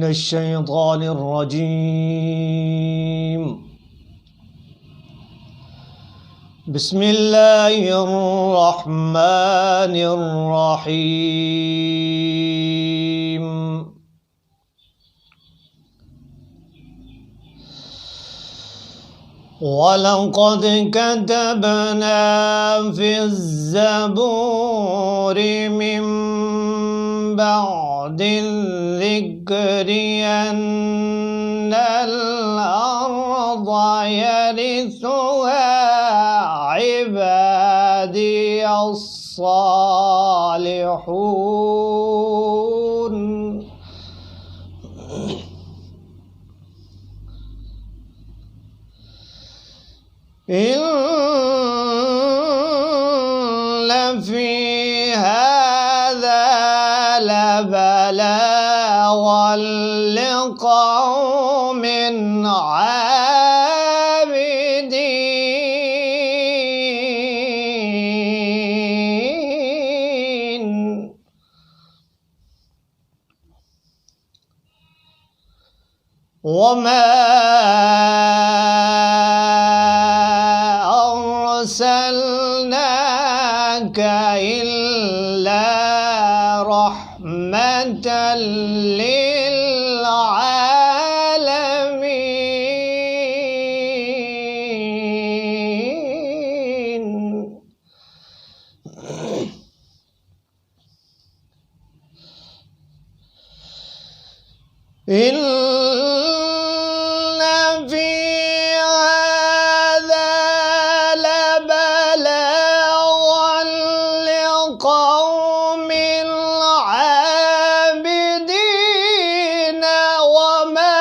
الشيطان الرجيم. بسم الله الرحمن الرحيم. وَلَقَدْ كَتَبْنَا فِي الزَّبُورِ مِن بَعْدِ الذِّكْرِ أَنَّ الْأَرْضَ يَرِثُهَا عِبَادِيَ الصَّالِحُونَ. إِنَّ فِي هَذَا لَبَلَاغًا لِقَوْمٍ عَابِدِينَ. وَمَا أرسلناك إلا رحمة للعالمين. إن في هذا لبلاغا لقوم عابدين. وما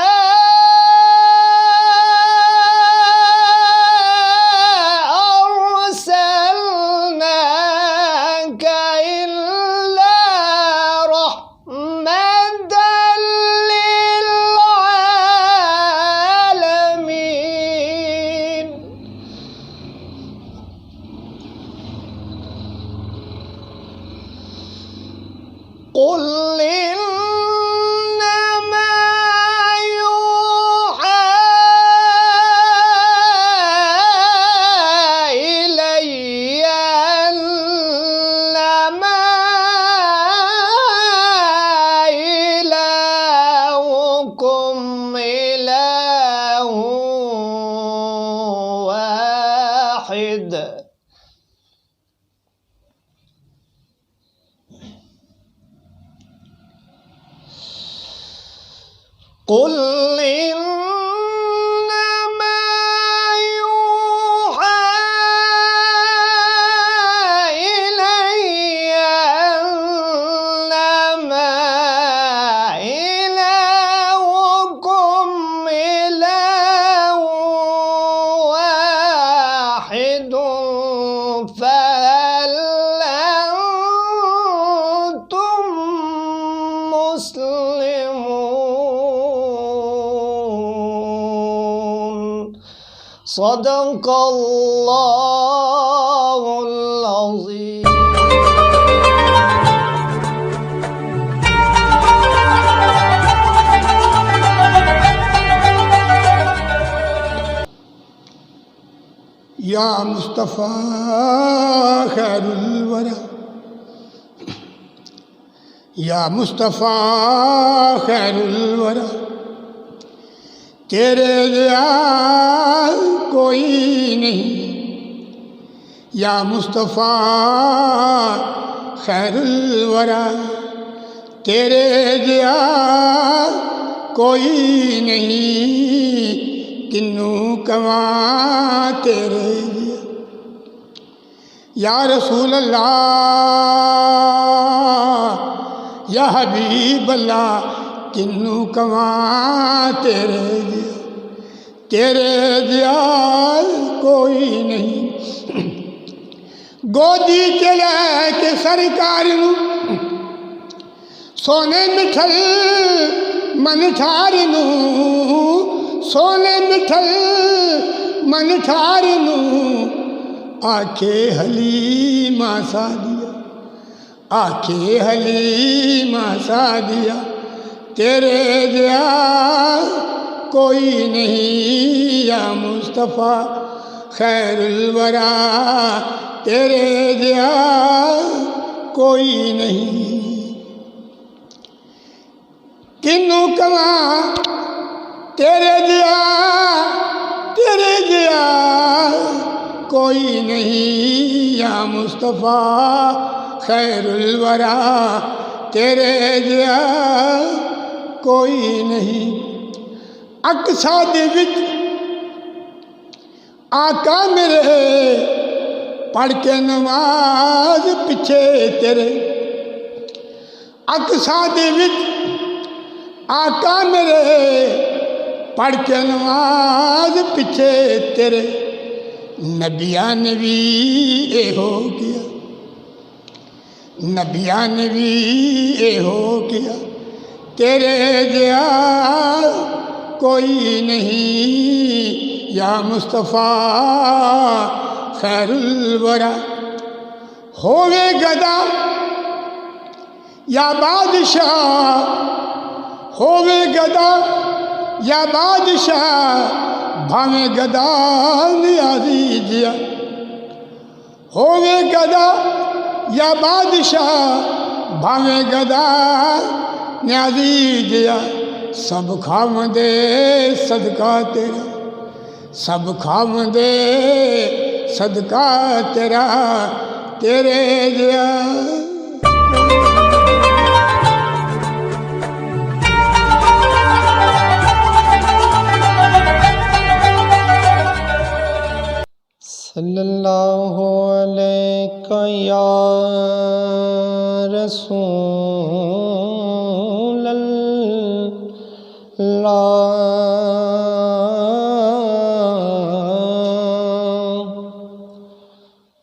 أرسلناك إلا رحمة للعالمين. قل إنما يوحى إلي أنما إلهكم إله واحد. قل إنما يوحى إلي أنما إلهكم إله واحد. فهل أنتم مسلمون؟ صدق الله العظيم. یا مصطفیٰ خیر الورا، یا مصطفیٰ خیر الورا، تیرے جیسا کوئی نہیں. یا مصطفیٰ خیر الورا، تیرے جیسا کوئی نہیں. کنوں کواں تیرے لیا. یا رسول اللہ، یا حبیب اللہ، کنوں کواں تیرے لیا. تیرے جیا کوئی نہیں. گودی چلے کے سرکار نو سونے مٹھل من ٹھار نو، سونے مٹھل من ٹھار نو. آکھے حلیمہ سادیا، آکھے حلیمہ سادیا، تیرے جیا کوئی نہیں یا مصطفیٰ خیر الورا، تیرے جیا کوئی نہیں۔ کنوں کہاں تیرے جیا کوئی نہیں یا مصطفیٰ خیر الورا، تیرے جیا کوئی نہیں۔ اقصا دے وچ آقا میرے پڑھ کے نماز پیچھے تیرے، اقصا دے وچ آقا میرے پڑھ کے نماز پیچھے تیرے، نبیاں نے بھی اے ہو کیا، نبیاں نے بھی اے ہو کیا، تیرے جیا کوئی نہیں یا مصطفیٰ خیر الورا۔ ہووے گدا یا بادشاہ، ہووے گدا یا بادشاہ، بھاویں گدا نیازی جیا، ہووے گدا یا بادشاہ، بھاویں گدا نیازی جیا، سب کھاوندے صدقہ تیرا، سب کھاوندے صدقہ تیرا، تیرے جیا۔ صلی اللہ علیہ یا رسول اللہ،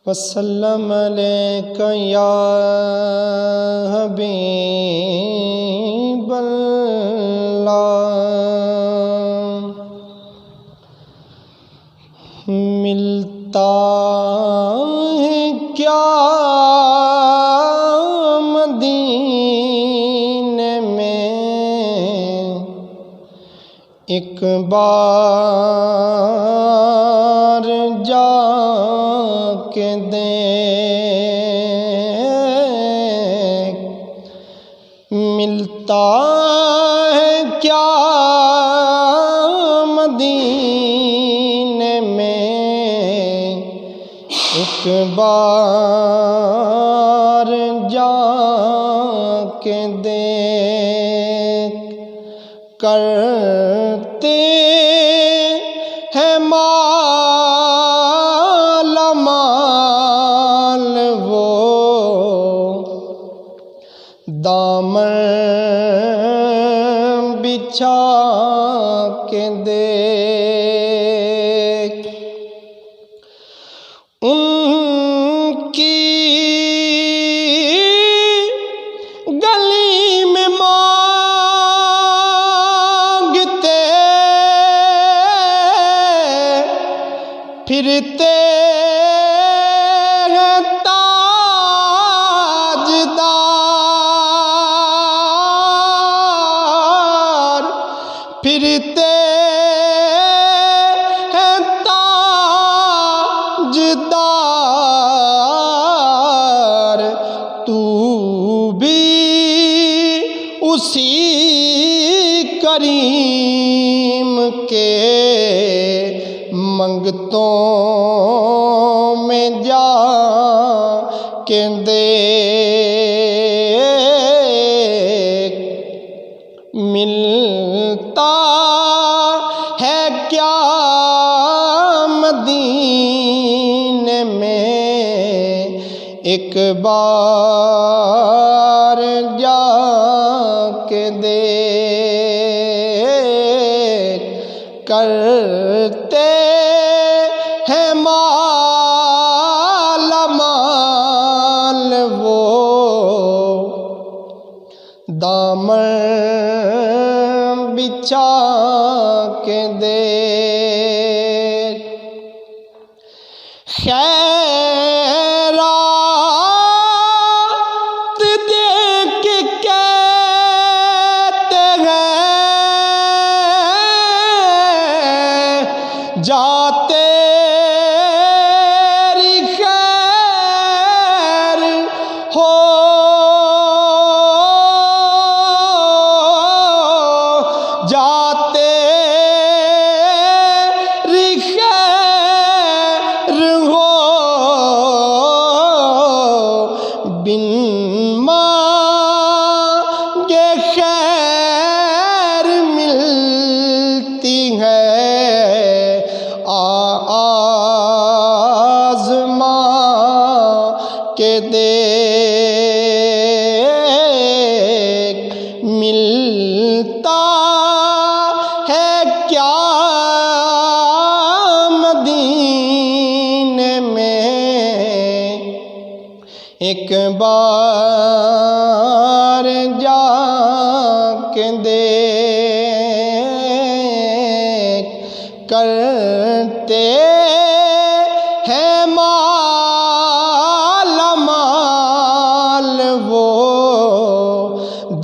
وسلم علیک یا حبیب اللہ۔ ملتا ہے کیا مدینے میں، ایک بار جا کے دیکھ، ملتا ہے کیا مدینے میں، ایک بار جا کے دیکھ، کرتے ہیں مالا مال وہ، دامن بچھا کے دیکھ، ان کی گلی میں مانگتے پھرتے ہیں تاجدار، پھرتے ہیں تاجدار، تو بھی اسی کریم کے منگتوں میں جا کے دیکھ، ملتا ہے کیا مدینے میں، ایک بار جا کے دیکھ، کرتے ہیں مالا مال وہ، دامن بچھا کے دیکھ، خیرات دے کے کہتے ہیں جا تیری خیر ہو جا تیری خیر ہو بن مانگے خیر ملتی ہے آزما کے دیکھ ملتا ہے کیا مدینے میں ایک بار جا کے دیکھ کرتے ہیں مالا مال وہ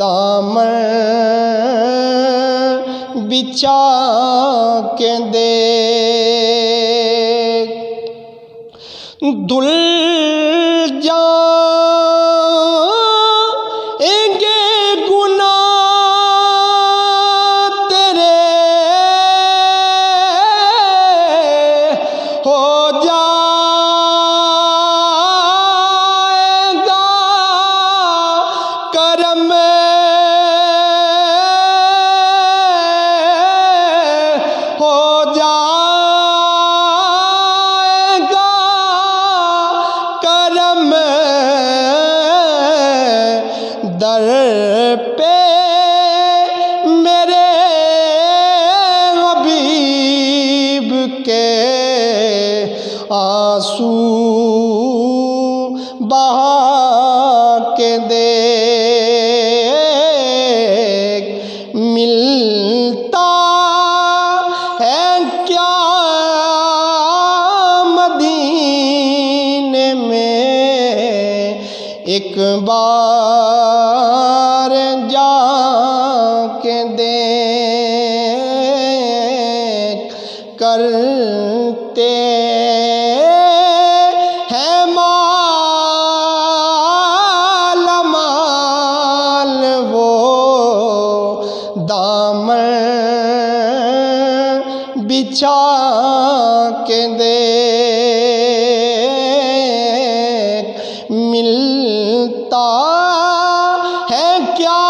دامن بچھا کے دیکھ دل جائیں گے گناہ تیرے ہو جائے گا کرم ہو جائے گا کرم در پہ میرے حبیب کے آنسو بہا کے دیکھ ملتا ہے کیا مدینے میں ایک بار جا کے دیکھ کرتے ہیں مالا مال وہ دامن بچھا کے دیکھ ملتا ہے کیا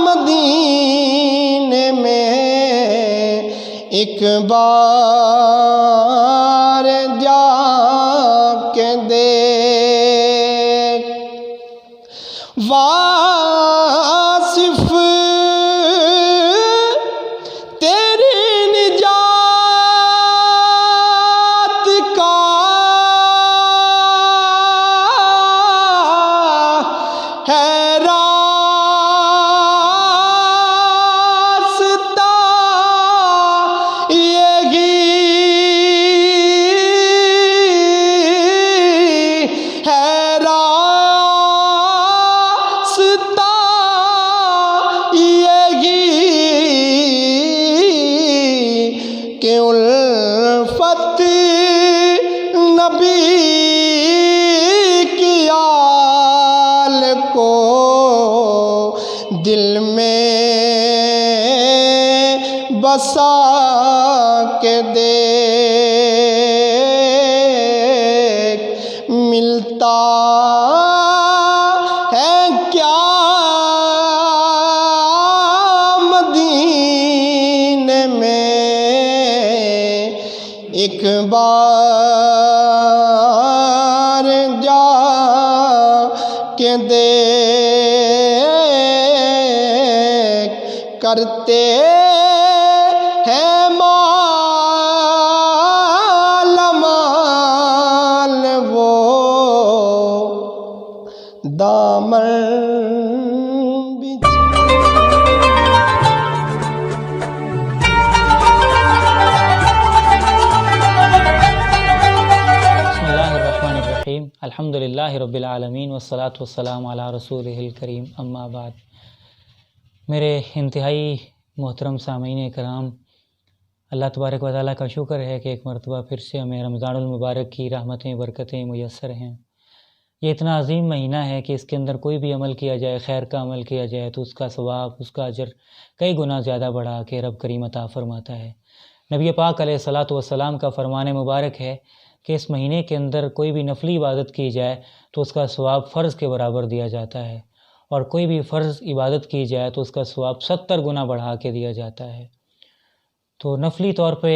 مدینے میں ایک بار جا کے دیکھ واصف تیری نجات کا ہے راستہ یہی ہے راستہ یہی کہ الفت نبی کی آل کو دل میں بسا کے دیکھ ملتا ہے کیا مدینے میں ایک بار جا کے دیکھ کرتے ہیں مالا مال وہ دامن الحمد للہ رب العالمین والصلاة والسلام علی رسولہ الکریم اما بعد۔ میرے انتہائی محترم سامعین کرام، اللہ تبارک و تعالیٰ کا شکر ہے کہ ایک مرتبہ پھر سے ہمیں رمضان المبارک کی رحمتیں برکتیں میسر ہیں۔ یہ اتنا عظیم مہینہ ہے کہ اس کے اندر کوئی بھی عمل کیا جائے، خیر کا عمل کیا جائے تو اس کا ثواب، اس کا اجر کئی گنا زیادہ بڑھا کے رب کریم عطا فرماتا ہے۔ نبی پاک علیہ الصلاۃ والسلام کا فرمان مبارک ہے کہ اس مہینے کے اندر کوئی بھی نفلی عبادت کی جائے تو اس کا ثواب فرض کے برابر دیا جاتا ہے، اور کوئی بھی فرض عبادت کی جائے تو اس کا ثواب 70 گنا بڑھا کے دیا جاتا ہے۔ تو نفلی طور پہ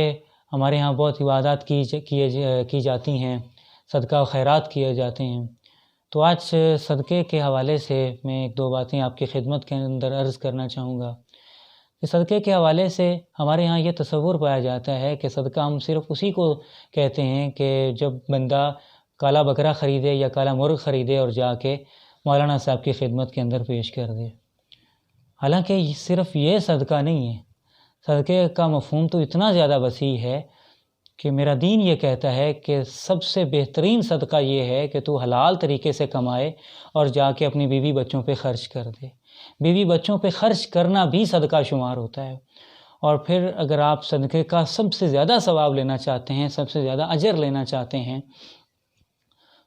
ہمارے ہاں بہت عبادات کی جاتی ہیں، صدقہ و خیرات کیے جاتے ہیں۔ تو آج صدقے کے حوالے سے میں ایک دو باتیں آپ کی خدمت کے اندر عرض کرنا چاہوں گا کہ صدقے کے حوالے سے ہمارے ہاں یہ تصور پایا جاتا ہے کہ صدقہ ہم صرف اسی کو کہتے ہیں کہ جب بندہ کالا بکرا خریدے یا کالا مرغ خریدے اور جا کے مولانا صاحب کی خدمت کے اندر پیش کر دے۔ حالانکہ صرف یہ صدقہ نہیں ہے، صدقے کا مفہوم تو اتنا زیادہ وسیع ہے کہ میرا دین یہ کہتا ہے کہ سب سے بہترین صدقہ یہ ہے کہ تو حلال طریقے سے کمائے اور جا کے اپنی بیوی بچوں پہ خرچ کر دے۔ بیوی بچوں پہ خرچ کرنا بھی صدقہ شمار ہوتا ہے۔ اور پھر اگر آپ صدقے کا سب سے زیادہ ثواب لینا چاہتے ہیں، سب سے زیادہ اجر لینا چاہتے ہیں،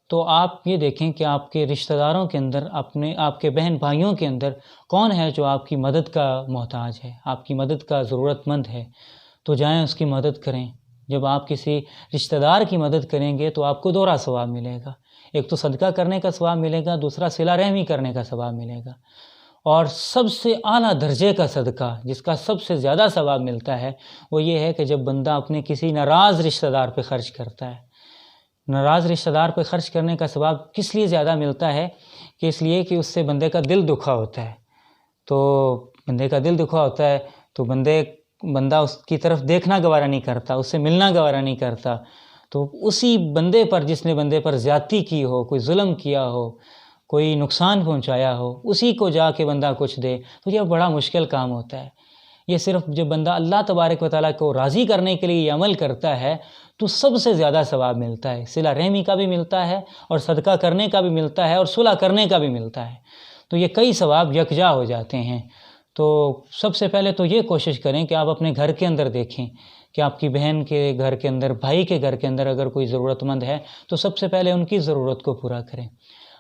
تو آپ یہ دیکھیں کہ آپ کے رشتہ داروں کے اندر، آپ کے بہن بھائیوں کے اندر کون ہے جو آپ کی مدد کا محتاج ہے، آپ کی مدد کا ضرورت مند ہے، تو جائیں اس کی مدد کریں۔ جب آپ کسی رشتہ دار کی مدد کریں گے تو آپ کو دوہرا ثواب ملے گا، ایک تو صدقہ کرنے کا ثواب ملے گا، دوسرا صلہ رحمی کرنے کا ثواب ملے گا۔ اور سب سے اعلیٰ درجے کا صدقہ جس کا سب سے زیادہ ثواب ملتا ہے وہ یہ ہے کہ جب بندہ اپنے کسی ناراض رشتہ دار پہ خرچ کرتا ہے۔ ناراض رشتہ دار پہ خرچ کرنے کا ثواب کس لیے زیادہ ملتا ہے کہ اس لیے کہ اس سے بندے کا دل دکھا ہوتا ہے، تو بندے کا دل دکھا ہوتا ہے تو بندہ اس کی طرف دیکھنا گوارا نہیں کرتا، اس سے ملنا گوارا نہیں کرتا، تو اسی بندے پر جس نے بندے پر زیادتی کی ہو، کوئی ظلم کیا ہو، کوئی نقصان پہنچایا ہو، اسی کو جا کے بندہ کچھ دے تو یہ بڑا مشکل کام ہوتا ہے۔ یہ صرف جب بندہ اللہ تبارک و تعالیٰ کو راضی کرنے کے لیے یہ عمل کرتا ہے تو سب سے زیادہ ثواب ملتا ہے، صلہ رحمی کا بھی ملتا ہے اور صدقہ کرنے کا بھی ملتا ہے اور صلح کرنے کا بھی ملتا ہے، تو یہ کئی ثواب یکجا ہو جاتے ہیں۔ تو سب سے پہلے تو یہ کوشش کریں کہ آپ اپنے گھر کے اندر دیکھیں کہ آپ کی بہن کے گھر کے اندر، بھائی کے گھر کے اندر اگر کوئی ضرورت مند ہے تو سب سے پہلے ان کی ضرورت کو پورا کریں۔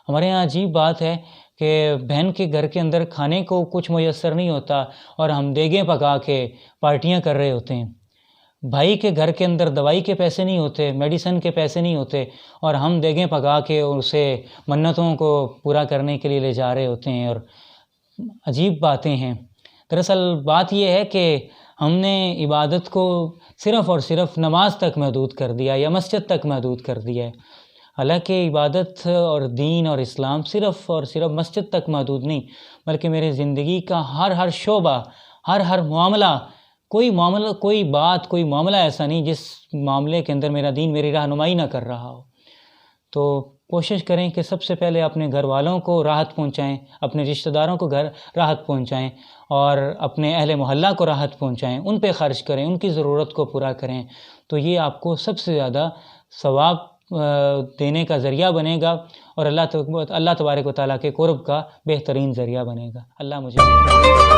ہمارے یہاں عجیب بات ہے کہ بہن کے گھر کے اندر کھانے کو کچھ میسر نہیں ہوتا اور ہم دیگیں پکا کے پارٹیاں کر رہے ہوتے ہیں۔ بھائی کے گھر کے اندر دوائی کے پیسے نہیں ہوتے، میڈیسن کے پیسے نہیں ہوتے، اور ہم دیگیں پکا کے اسے منتوں کو پورا کرنے کے لیے لے جا رہے ہوتے ہیں، اور عجیب باتیں ہیں۔ دراصل بات یہ ہے کہ ہم نے عبادت کو صرف اور صرف نماز تک محدود کر دیا یا مسجد تک محدود کر دیا ہے، حالانکہ عبادت اور دین اور اسلام صرف اور صرف مسجد تک محدود نہیں، بلکہ میرے زندگی کا ہر شعبہ، ہر معاملہ، کوئی بات، کوئی معاملہ ایسا نہیں جس معاملے کے اندر میرا دین میری رہنمائی نہ کر رہا ہو۔ تو کوشش کریں کہ سب سے پہلے اپنے گھر والوں کو راحت پہنچائیں، اپنے رشتہ داروں کو راحت پہنچائیں، اور اپنے اہل محلہ کو راحت پہنچائیں، ان پہ خرچ کریں، ان کی ضرورت کو پورا کریں، تو یہ آپ کو سب سے زیادہ ثواب دینے کا ذریعہ بنے گا اور اللہ تبارک و تعالیٰ کے قرب کا بہترین ذریعہ بنے گا۔ اللہ مجھے